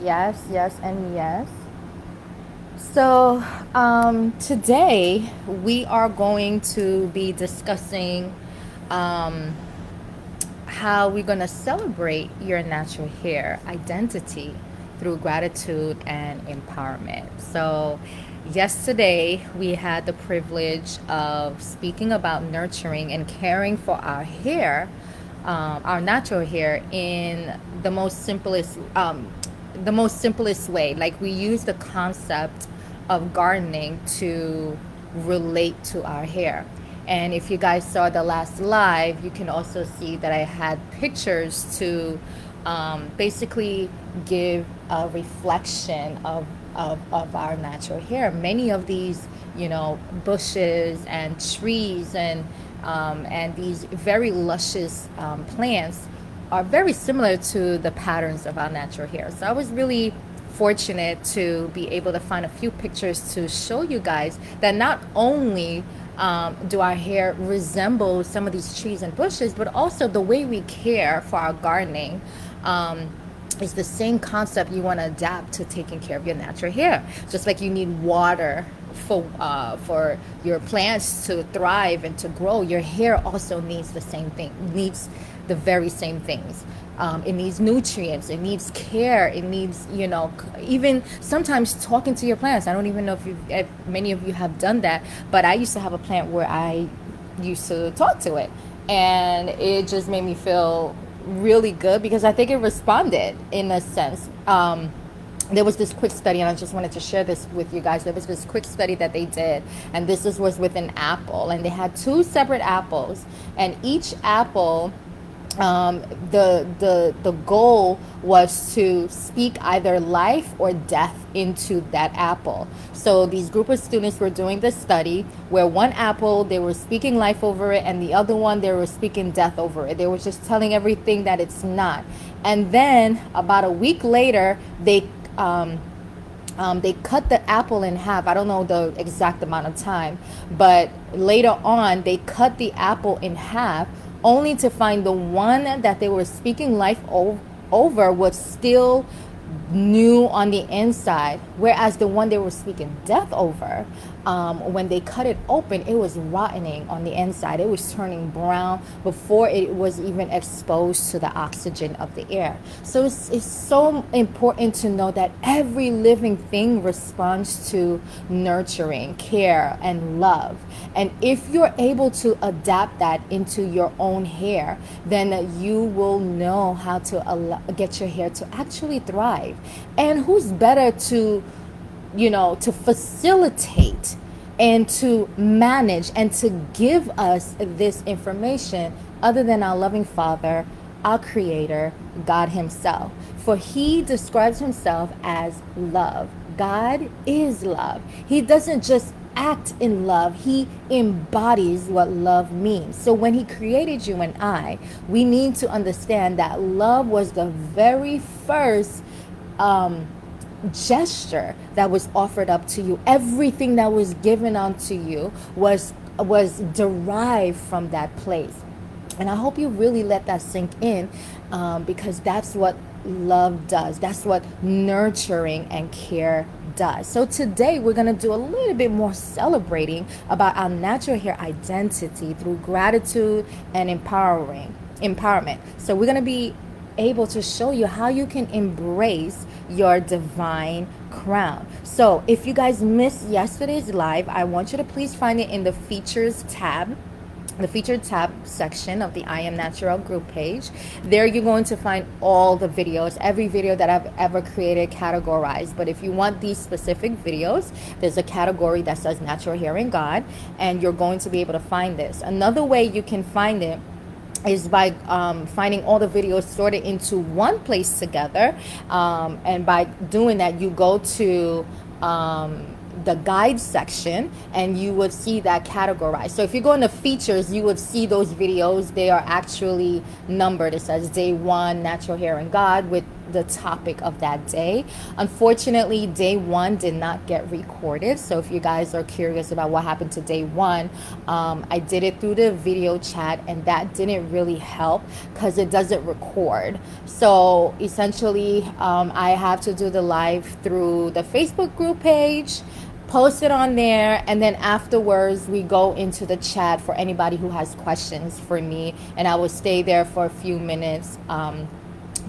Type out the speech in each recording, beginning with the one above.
Yes, yes, and yes. So, today we are going to be discussing um, how we're going to celebrate your natural hair identity through gratitude and empowerment. So, yesterday we had the privilege of speaking about nurturing and caring for our natural hair, in the most simplest way. Like, we use the concept of gardening to relate to our hair. And if you guys saw the last live, you can also see that I had pictures to basically give a reflection of our natural hair. Many of these, bushes and trees and these very luscious plants are very similar to the patterns of our natural hair. So I was really fortunate to be able to find a few pictures to show you guys that not only do our hair resemble some of these trees and bushes, but also the way we care for our gardening is the same concept you want to adapt to taking care of your natural hair. Just like you need water for your plants to thrive and to grow, your hair also needs the same thing, needs the very same things. It needs nutrients, it needs care, it needs, even sometimes talking to your plants. I don't even know if many of you have done that, but I used to have a plant where I used to talk to it, and it just made me feel really good because I think it responded in a sense. There was this quick study, and I just wanted to share this with you guys. There was this quick study that they did, and was with an apple, and they had two separate apples, and each apple, the goal was to speak either life or death into that apple. So these group of students were doing this study where one apple, they were speaking life over it, and the other one, they were speaking death over it. They were just telling everything that it's not. And then about a week later, they cut the apple in half. I don't know the exact amount of time, but later on, they cut the apple in half, only to find the one that they were speaking life over was still new on the inside, whereas the one they were speaking death over, when they cut it open, it was rotting on the inside. It was turning brown before it was even exposed to the oxygen of the air. So it's so important to know that every living thing responds to nurturing, care, and love. And if you're able to adapt that into your own hair, then you will know how to get your hair to actually thrive. And who's better to facilitate and to manage and to give us this information other than our loving Father, our Creator, God Himself? For He describes Himself as love. God is love. He doesn't just act in love, He embodies what love means. So when He created you and I, we need to understand that love was the very first gesture that was offered up to you. Everything that was given unto you was derived from that place. And I hope you really let that sink in, because that's what love does. That's what nurturing and care does. So today we're going to do a little bit more celebrating about our natural hair identity through gratitude and empowerment. So we're going to be able to show you how you can embrace your divine crown. So if you guys missed yesterday's live, I want you to please find it in the featured tab section of the I Am Natural group page. There you're going to find all the videos, every video that I've ever created, categorized. But if you want these specific videos, there's a category that says Natural Hair and God, and you're going to be able to find this. Another way you can find it is by finding all the videos sorted into one place together, and by doing that, you go to the guide section and you would see that categorized. So if you go into features, you would see those videos. They are actually numbered. It says day 1 Natural Hair and God with the topic of that day. Unfortunately, day one did not get recorded. So if you guys are curious about what happened to day one, I did it through the video chat, and that didn't really help because it doesn't record. So essentially, I have to do the live through the Facebook group page, post it on there, and then afterwards we go into the chat for anybody who has questions for me, and I will stay there for a few minutes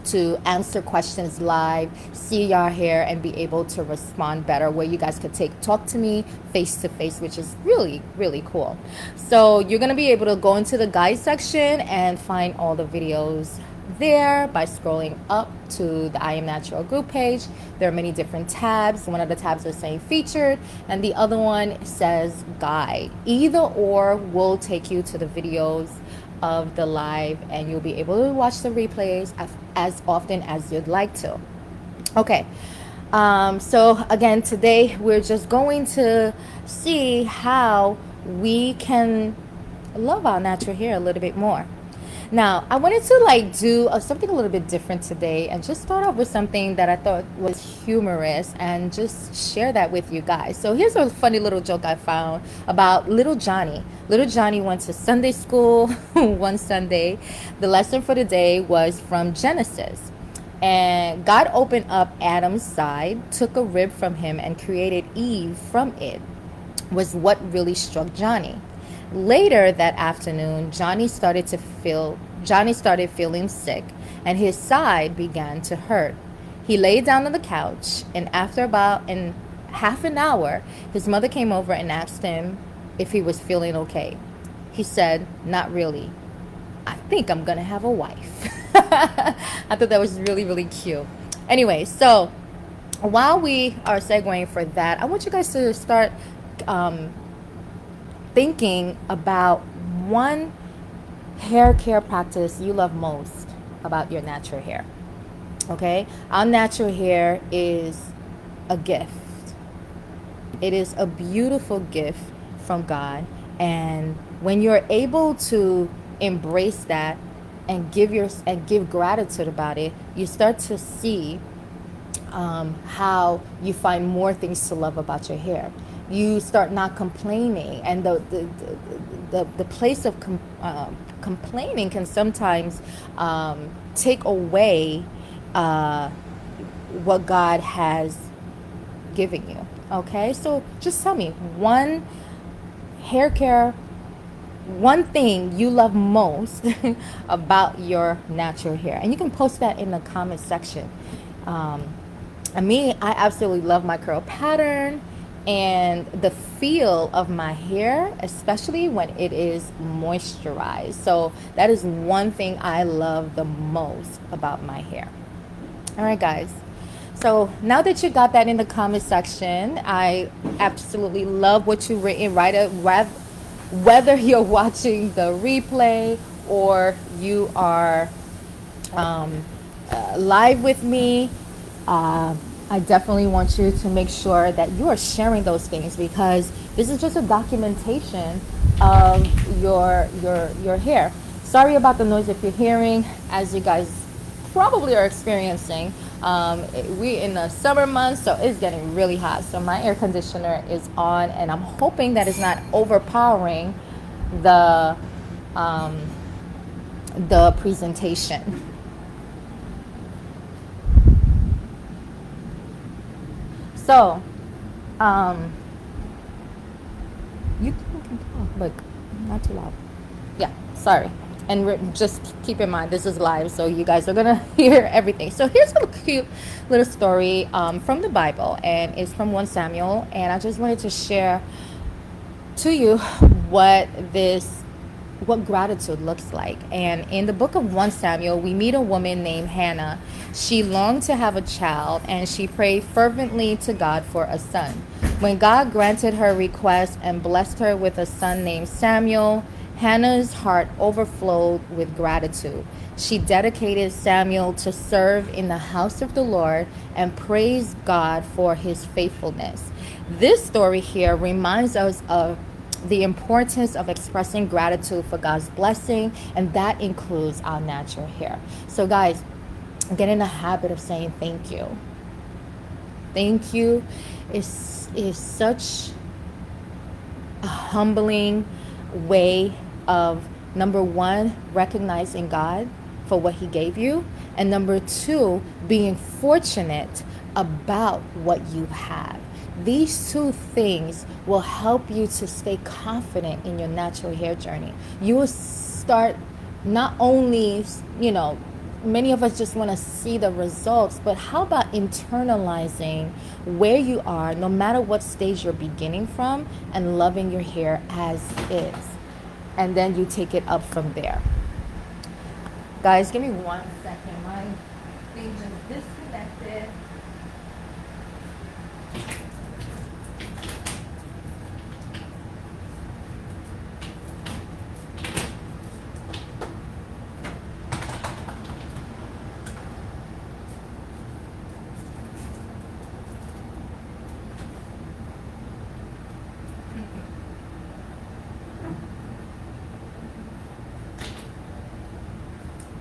to answer questions live, see y'all here, and be able to respond better, where you guys could talk to me face to face, which is really, really cool. So you're gonna be able to go into the guide section and find all the videos there by scrolling up to the I Am Natural group page. There are many different tabs. One of the tabs is saying featured, and the other one says guide. Either or will take you to the videos of the live, and you'll be able to watch the replays as often as you'd like to. Okay, so again, today we're just going to see how we can love our natural hair a little bit more. Now, I wanted to do something a little bit different today, and just start off with something that I thought was humorous and just share that with you guys. So here's a funny little joke I found about little Johnny. Little Johnny went to Sunday school one Sunday. The lesson for the day was from Genesis. And God opened up Adam's side, took a rib from him, and created Eve from it, was what really struck Johnny. Later that afternoon, Johnny started feeling sick, and his side began to hurt. He lay down on the couch, and after about half an hour, his mother came over and asked him if he was feeling okay. He said, "Not really. I think I'm gonna have a wife." I thought that was really, really cute. Anyway, so while we are segueing for that, I want you guys to start thinking about one hair care practice you love most about your natural hair. Okay, our natural hair is a gift. It is a beautiful gift from God, and when you're able to embrace that and give gratitude about it, you start to see how you find more things to love about your hair. You start not complaining, and the place of complaining can sometimes take away what God has given you. Okay, so just tell me one hair care, one thing you love most about your natural hair, and you can post that in the comment section. I absolutely love my curl pattern and the feel of my hair, especially when it is moisturized. So that is one thing I love the most about my hair. All right, guys. So now that you got that in the comment section, I absolutely love what you've written. Whether you're watching the replay or you are live with me, I definitely want you to make sure that you are sharing those things, because this is just a documentation of your hair. Sorry about the noise if you're hearing, as you guys probably are experiencing. We're in the summer months, so it's getting really hot. So my air conditioner is on, and I'm hoping that it's not overpowering the presentation. So, you can talk, but not too loud. Yeah, sorry. And just keep in mind, this is live, so you guys are going to hear everything. So here's a cute little story from the Bible, and it's from 1 Samuel. And I just wanted to share to you what gratitude looks like. And in the book of 1 Samuel, we meet a woman named Hannah. She longed to have a child, and she prayed fervently to God for a son. When God granted her request and blessed her with a son named Samuel, Hannah's heart overflowed with gratitude. She dedicated Samuel to serve in the house of the Lord and praised God for his faithfulness. This story here reminds us of the importance of expressing gratitude for God's blessing, and that includes our natural hair. So guys, get in the habit of saying thank you. Thank you is such a humbling way of, number one, recognizing God for what he gave you, and number two, being fortunate about what you have. These two things will help you to stay confident in your natural hair journey. You will start not only, many of us just want to see the results, but how about internalizing where you are, no matter what stage you're beginning from, and loving your hair as is. And then you take it up from there. Guys, give me 1 second. My thing just disconnected.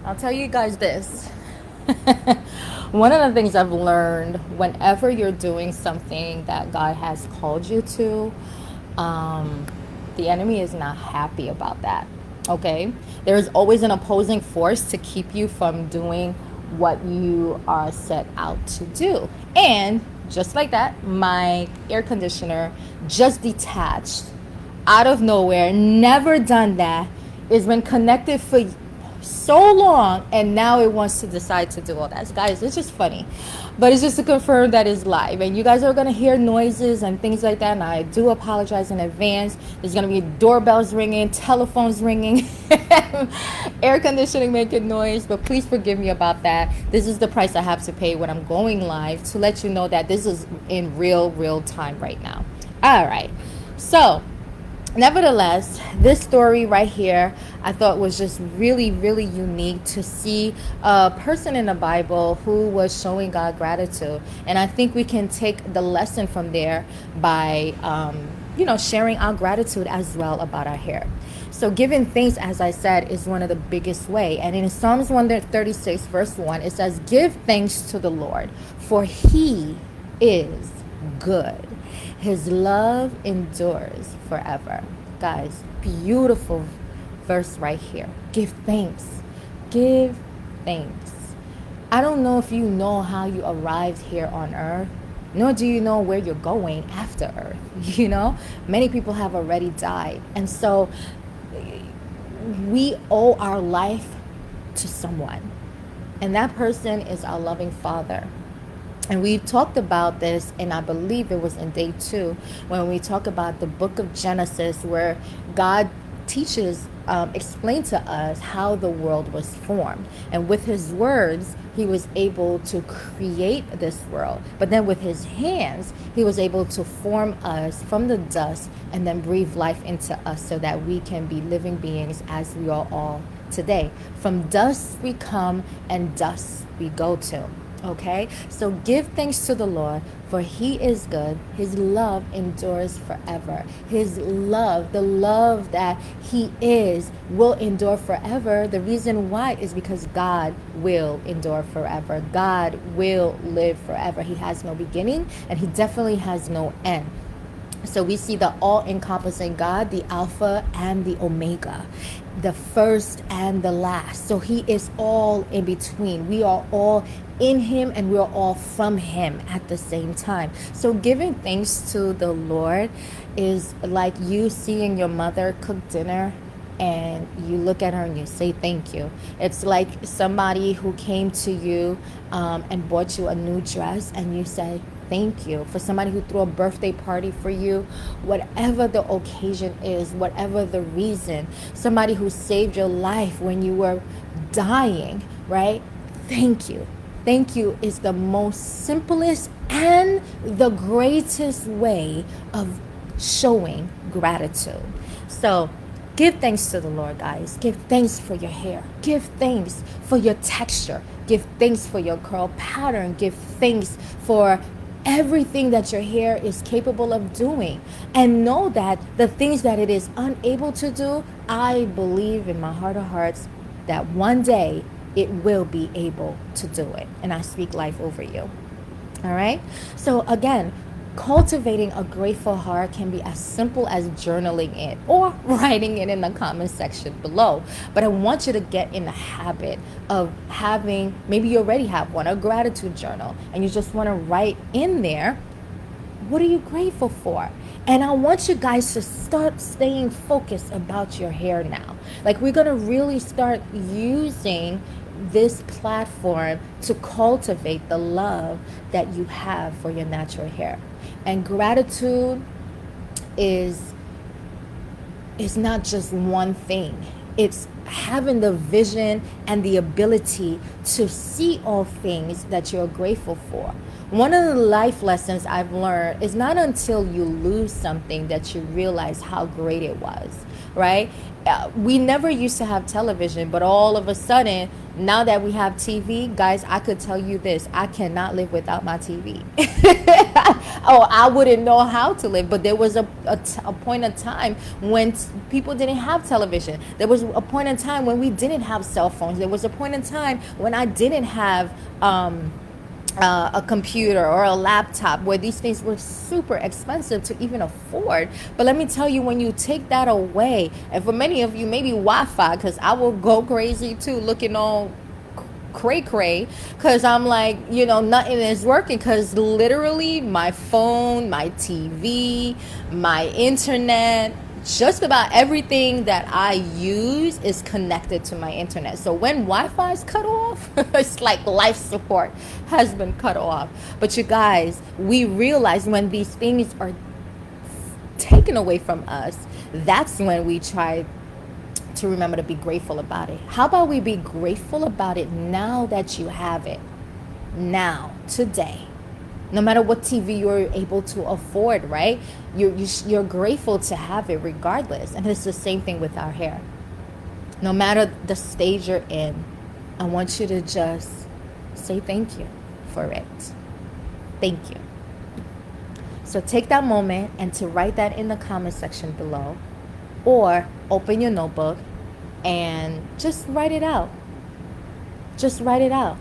I'll tell you guys this. One of the things I've learned, whenever you're doing something that God has called you to, the enemy is not happy about that. Okay? There's always an opposing force to keep you from doing what you are set out to do. And just like that, my air conditioner just detached out of nowhere, never done that. It's been connected for so long, and now it wants to decide to do all that. Guys, it's just funny, but it's just to confirm that it's live, and you guys are going to hear noises and things like that, and I do apologize in advance. There's going to be doorbells ringing, telephones ringing, air conditioning making noise, but please forgive me about that. This is the price I have to pay when I'm going live, to let you know that this is in real time right now. All right, so nevertheless, this story right here I thought was just really unique, to see a person in the Bible who was showing God gratitude. And I think we can take the lesson from there by sharing our gratitude as well about our hair. So giving thanks, as I said, is one of the biggest way. And in Psalms 136 verse 1, it says, "Give thanks to the Lord, for he is good. His love endures forever." Guys, beautiful verse right here. Give thanks. Give thanks. I don't know if you know how you arrived here on earth, nor do you know where you're going after earth. Many people have already died. And so we owe our life to someone. And that person is our loving Father. And we talked about this, and I believe it was in day 2, when we talk about the book of Genesis, where God teaches, explain to us how the world was formed. And with his words, he was able to create this world. But then with his hands, he was able to form us from the dust and then breathe life into us so that we can be living beings as we are all today. From dust we come and dust we go to. Okay, so give thanks to the Lord, for he is good. His love endures forever. His love, the love that he is, will endure forever. The reason why is because God will endure forever. God will live forever. He has no beginning, and he definitely has no end. So we see the all-encompassing God, the Alpha and the Omega, the first and the last. So he is all in between. We are all in him, and we are all from him at the same time. So giving thanks to the Lord is like you seeing your mother cook dinner, and you look at her and you say thank you. It's like somebody who came to you and bought you a new dress, and you say thank you. For somebody who threw a birthday party for you, whatever the occasion is, whatever the reason, somebody who saved your life when you were dying, right? Thank you. Thank you is the most simplest and the greatest way of showing gratitude. So give thanks to the Lord, guys. Give thanks for your hair. Give thanks for your texture. Give thanks for your curl pattern. Give thanks for everything that your hair is capable of doing. And know that the things that it is unable to do, I believe in my heart of hearts that one day it will be able to do it. And I speak life over you. All right. So again, cultivating a grateful heart can be as simple as journaling it or writing it in the comment section below. But I want you to get in the habit of having, maybe you already have one, a gratitude journal, and you just want to write in there, what are you grateful for? And I want you guys to start staying focused about your hair now. Like, we're going to really start using this platform to cultivate the love that you have for your natural hair. And gratitude is not just one thing. It's having the vision and the ability to see all things that you're grateful for. One of the life lessons I've learned is not until you lose something that you realize how great it was, right? We never used to have television, but all of a sudden, now that we have TV, guys, I could tell you this, I cannot live without my TV. Oh, I wouldn't know how to live. But there was a point in time when people didn't have television. There was a point in time when we didn't have cell phones. There was a point in time when I didn't have a computer or a laptop, where these things were super expensive to even afford. But let me tell you, when you take that away, and for many of you, maybe Wi-Fi, because I will go crazy too, looking all cray because I'm like, nothing is working, because literally my phone, my TV, my internet, just about everything that I use is connected to my internet. So when Wi-Fi is cut off, it's like life support has been cut off. But you guys, we realize when these things are taken away from us, that's when we try to remember to be grateful about it. How about we be grateful about it now that you have it? Now, today. No matter what TV you're able to afford, right? You're grateful to have it regardless. And it's the same thing with our hair. No matter the stage you're in, I want you to just say thank you for it. Thank you. So take that moment and to write that in the comment section below, or open your notebook and just write it out. Just write it out.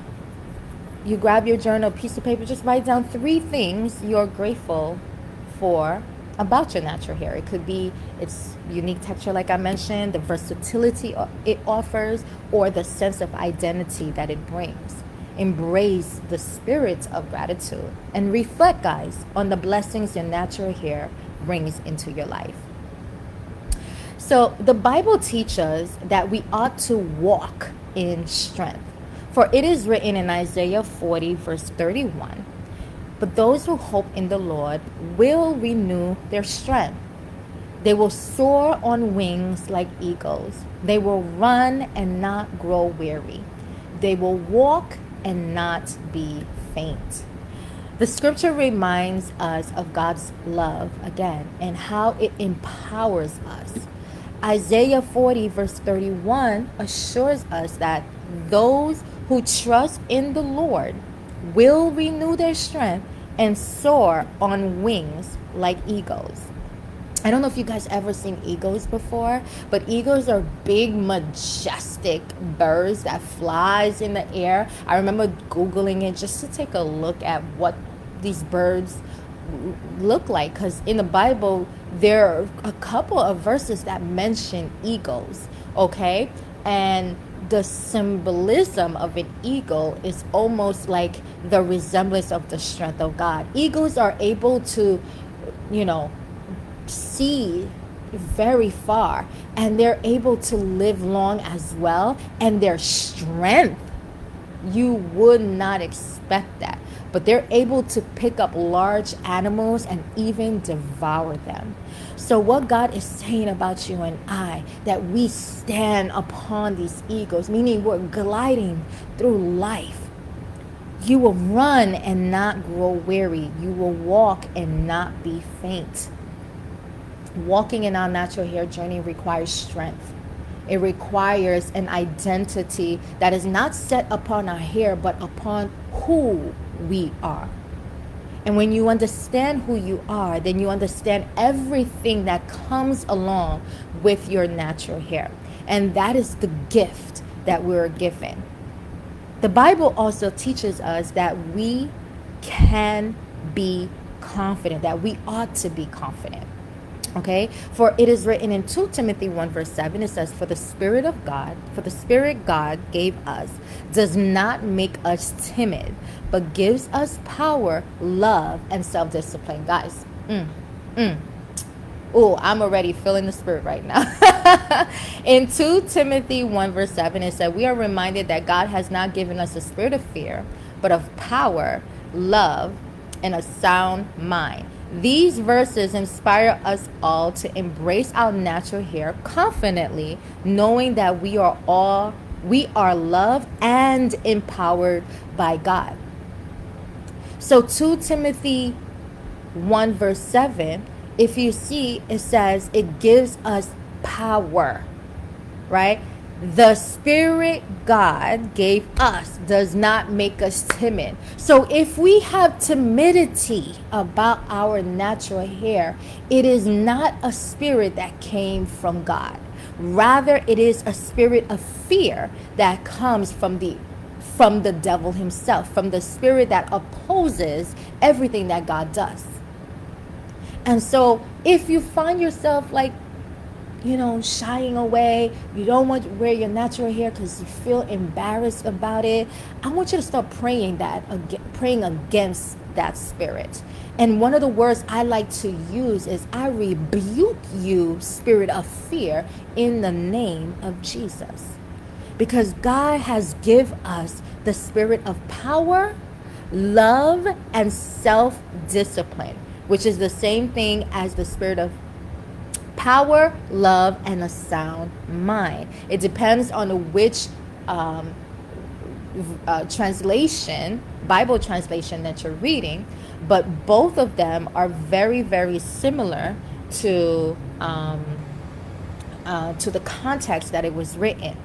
You grab your journal, piece of paper, just write down 3 things you're grateful for about your natural hair. It could be its unique texture, like I mentioned, the versatility it offers, or the sense of identity that it brings. Embrace the spirit of gratitude and reflect, guys, on the blessings your natural hair brings into your life. So the Bible teaches that we ought to walk in strength. For it is written in Isaiah 40, verse 31, but those who hope in the Lord will renew their strength. They will soar on wings like eagles. They will run and not grow weary. They will walk and not be faint. The scripture reminds us of God's love again and how it empowers us. Isaiah 40, verse 31 assures us that those who trust in the Lord will renew their strength and soar on wings like eagles. I don't know if you guys ever seen eagles before, but eagles are big, majestic birds that flies in the air. I remember Googling it just to take a look at what these birds look like, because in the Bible there are a couple of verses that mention eagles, okay? And the symbolism of an eagle is almost like the resemblance of the strength of God. Eagles are able to, see very far, and they're able to live long as well. And their strength, you would not expect that. But they're able to pick up large animals and even devour them. So what God is saying about you and I, that we stand upon these eagles, meaning we're gliding through life. You will run and not grow weary. You will walk and not be faint. Walking in our natural hair journey requires strength. It requires an identity that is not set upon our hair, but upon who we are. And when you understand who you are, then you understand everything that comes along with your natural hair. And that is the gift that we're given. The Bible also teaches us that we can be confident, that we ought to be confident. Okay, for it is written in 2 Timothy 1 verse 7, it says, for the Spirit God gave us does not make us timid, but gives us power, love, and self-discipline. Guys, oh, I'm already feeling the Spirit right now. In 2 Timothy 1 verse 7, it said, we are reminded that God has not given us a spirit of fear, but of power, love, and a sound mind. These verses inspire us all to embrace our natural hair confidently, knowing that we are loved and empowered by God. So 2 Timothy 1 verse 7, if you see, it says it gives us power, right? The Spirit God gave us does not make us timid. So if we have timidity about our natural hair, it is not a spirit that came from God. Rather, it is a spirit of fear that comes from the devil himself, from the spirit that opposes everything that God does. And so if you find yourself like, shying away, you don't want to wear your natural hair because you feel embarrassed about it, I want you to start praying against that spirit. And one of the words I like to use is, I rebuke you, spirit of fear, in the name of Jesus. Because God has given us the spirit of power, love, and self-discipline, which is the same thing as the spirit of power, love, and a sound mind. It depends on which Bible translation that you're reading, but both of them are very, very similar to the context that it was written.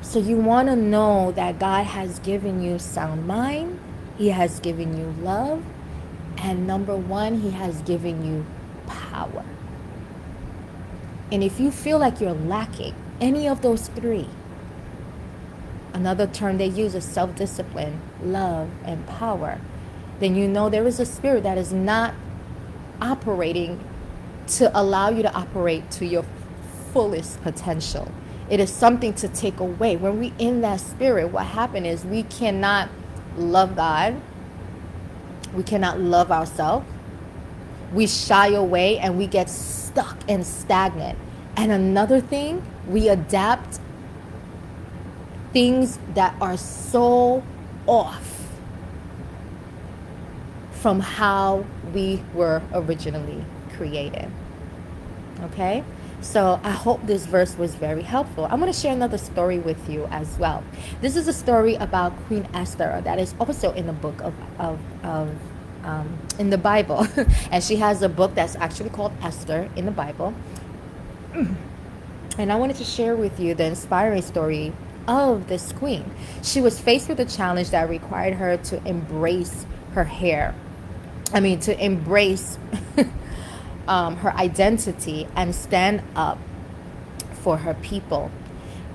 So you want to know that God has given you sound mind, He has given you love, and number one, He has given you power. And if you feel like you're lacking any of those three, another term they use is self-discipline, love, and power, then you know there is a spirit that is not operating to allow you to operate to your fullest potential. It is something to take away. When we in that spirit, what happens is we cannot love God. We cannot love ourselves. We shy away and we get stuck and stagnant. And another thing, we adapt things that are so off from how we were originally created. Okay? So I hope this verse was very helpful. I'm going to share another story with you as well. This is a story about Queen Esther that is also in the book in the Bible. And she has a book that's actually called Esther in the Bible. And I wanted to share with you the inspiring story of this queen. She was faced with a challenge that required her to embrace her hair. To embrace her identity and stand up for her people.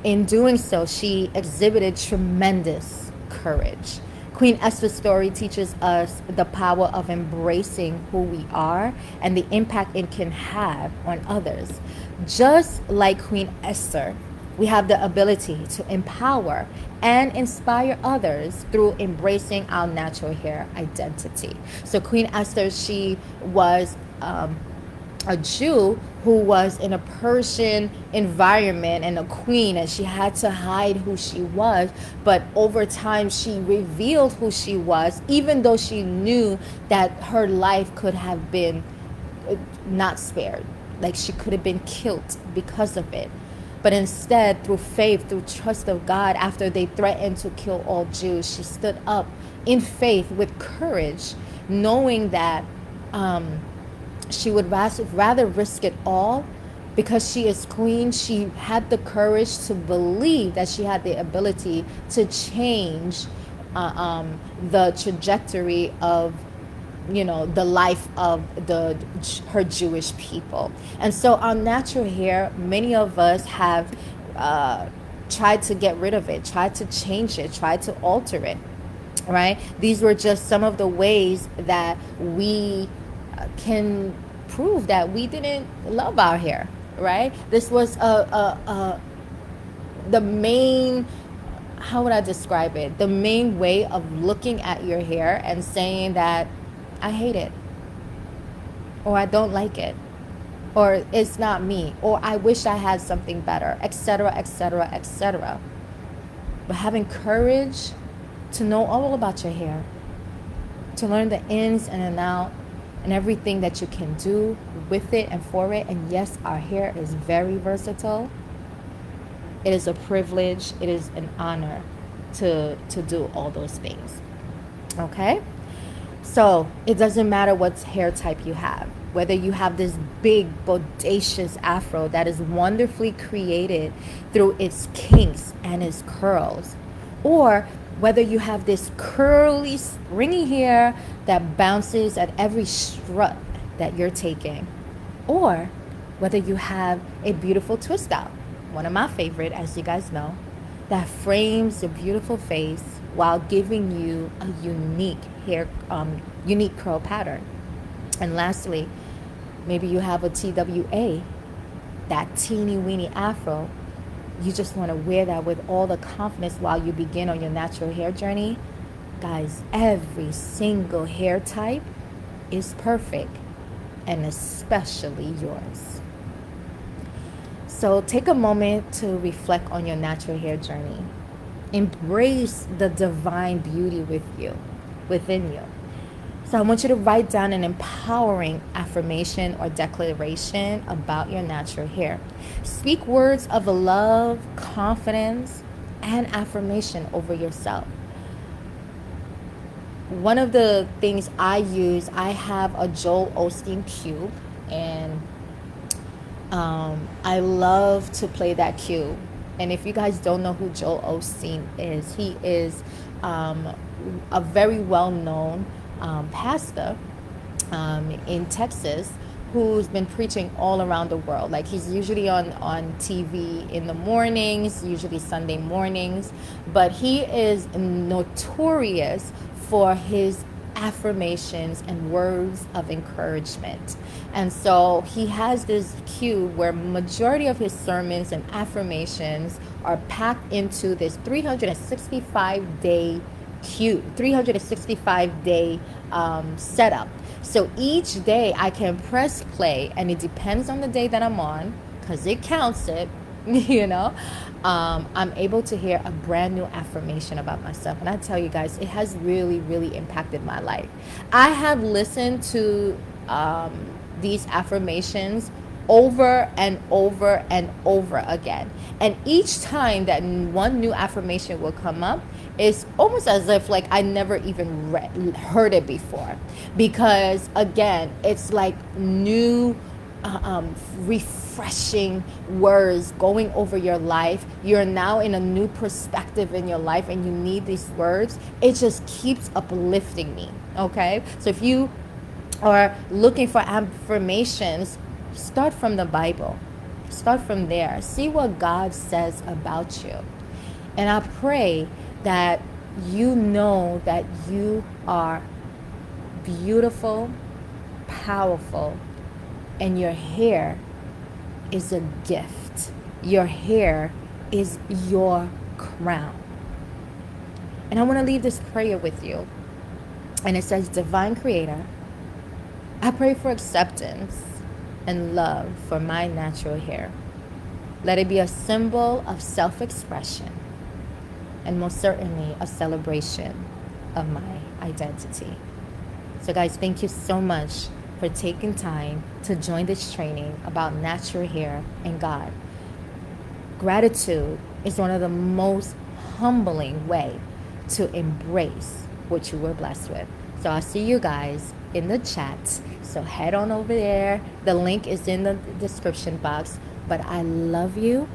In doing so, she exhibited tremendous courage. Queen Esther's story teaches us the power of embracing who we are and the impact it can have on others. Just like Queen Esther, we have the ability to empower and inspire others through embracing our natural hair identity. So Queen Esther, she was a Jew who was in a Persian environment and a queen, and she had to hide who she was. But over time, she revealed who she was, even though she knew that her life could have been not spared. Like she could have been killed because of it. But instead, through faith, through trust of God, after they threatened to kill all Jews, she stood up in faith with courage, knowing that she would rather risk it all. Because she is queen, she had the courage to believe that she had the ability to change the trajectory of the life of her Jewish people. And so our natural hair, many of us have try to get rid of it, try to change it, try to alter it, right? These were just some of the ways that we can prove that we didn't love our hair, right? This was the main, how would I describe it? The main way of looking at your hair and saying that I hate it, or I don't like it, or it's not me, or I wish I had something better, etc., etc., etc. But having courage to know all about your hair, to learn the ins and the outs and everything that you can do with it and for it. And yes, our hair is very versatile. It is a privilege. It is an honor to do all those things. Okay? So it doesn't matter what hair type you have, whether you have this big, bodacious afro that is wonderfully created through its kinks and its curls, or whether you have this curly, springy hair that bounces at every strut that you're taking, or whether you have a beautiful twist out, one of my favorite, as you guys know, that frames your beautiful face while giving you a unique curl pattern. And lastly, maybe you have a TWA, that teeny weeny afro. You just want to wear that with all the confidence while you begin on your natural hair journey. Guys, every single hair type is perfect, and especially yours. So take a moment to reflect on your natural hair journey. Embrace the divine beauty within you. So I want you to write down an empowering affirmation or declaration about your natural hair. Speak words of love, confidence, and affirmation over yourself. One of the things I use, I have a Joel Osteen cube, and I love to play that cube. And if you guys don't know who Joel Osteen is, he is a very well-known pastor in Texas who's been preaching all around the world. Like, he's usually on TV in the mornings, usually Sunday mornings, but he is notorious for his affirmations and words of encouragement. And so he has this cube where majority of his sermons and affirmations are packed into this 365-day cube, 365-day setup. So each day I can press play, and it depends on the day that I'm on, because it counts it, you know. I'm able to hear a brand new affirmation about myself. And I tell you guys, it has really, really impacted my life. I have listened to these affirmations over and over and over again. And each time that one new affirmation will come up, it's almost as if like I never even heard it before. Because again, it's like new refreshing words going over your life. You're now in a new perspective in your life, and you need these words. It just keeps uplifting me. Okay, so if you are looking for affirmations, start from the Bible. Start from there. See what God says about you. And I pray that you know that you are beautiful, powerful, and your hair is a gift. Your hair is your crown. And I want to leave this prayer with you. And it says, Divine Creator, I pray for acceptance and love for my natural hair. Let it be a symbol of self-expression, and most certainly a celebration of my identity. So guys, thank you so much for taking time to join this training about natural hair and God. Gratitude is one of the most humbling way to embrace what you were blessed with. So I'll see you guys in the chat. So head on over there. The link is in the description box. But I love you,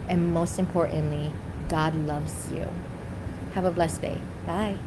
and most importantly, God loves you. Have a blessed day. Bye.